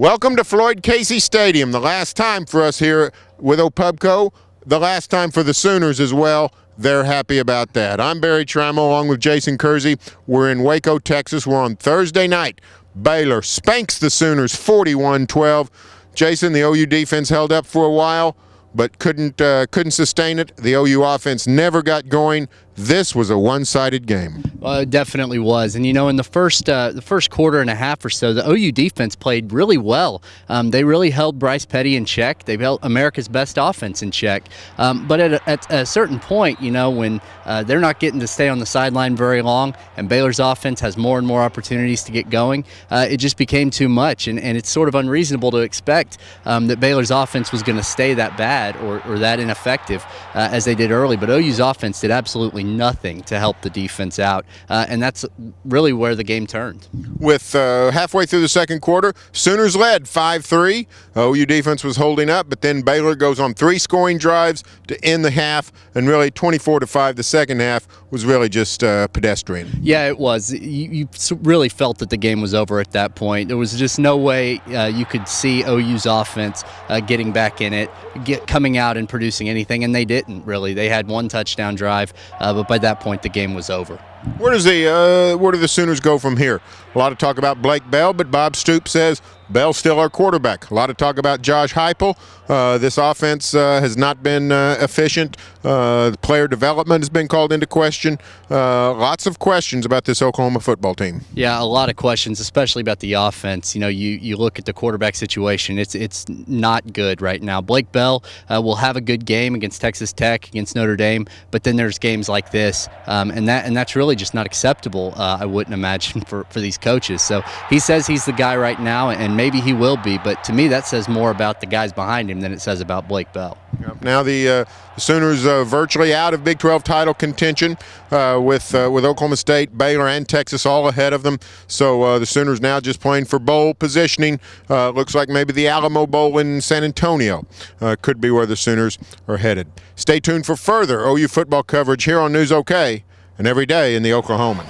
Welcome to Floyd Casey Stadium. The last time for us here with Opubco, the last time for the Sooners as well. They're happy about that. I'm Barry Tramel along with Jason Kersey. We're in Waco, Texas. We're on Thursday night. Baylor spanks the Sooners 41-12. Jason, the OU defense held up for a while, but couldn't sustain it. The OU offense never got going. This was a one-sided game. Well, it definitely was. And, you know, in the first quarter and a half or so, the OU defense played really well. They really held Bryce Petty in check. They held America's best offense in check. But at a certain point, you know, when they're not getting to stay on the sideline very long and Baylor's offense has more and more opportunities to get going, it just became too much. And it's sort of unreasonable to expect that Baylor's offense was going to stay that bad or that ineffective as they did early. But OU's offense did absolutely nothing to help the defense out, and that's really where the game turned. With halfway through the second quarter, Sooners led 5-3. OU defense was holding up, but then Baylor goes on 3 scoring drives to end the half, and really 24-5. The second half was really just pedestrian. Yeah, it was. You really felt that the game was over at that point. There was just no way you could see OU's offense getting back in it, coming out and producing anything, and they didn't really. They had 1 touchdown drive, but by that point the game was over. Where do the Sooners go from here? A lot of talk about Blake Bell, but Bob Stoops says Bell's still our quarterback. A lot of talk about Josh Heupel. This offense has not been efficient. Player development has been called into question. Lots of questions about this Oklahoma football team. Yeah, a lot of questions, especially about the offense. You know, you look at the quarterback situation. It's not good right now. Blake Bell will have a good game against Texas Tech, against Notre Dame, but then there's games like this, and that's really just not acceptable. I wouldn't imagine for these coaches. So he says he's the guy right now, and maybe he will be. But to me, that says more about the guys behind him than it says about Blake Bell. Now the Sooners virtually out of Big 12 title contention with Oklahoma State, Baylor, and Texas all ahead of them. So the Sooners now just playing for bowl positioning. Looks like maybe the Alamo Bowl in San Antonio could be where the Sooners are headed. Stay tuned for further OU football coverage here on News OK and every day in the Oklahoman.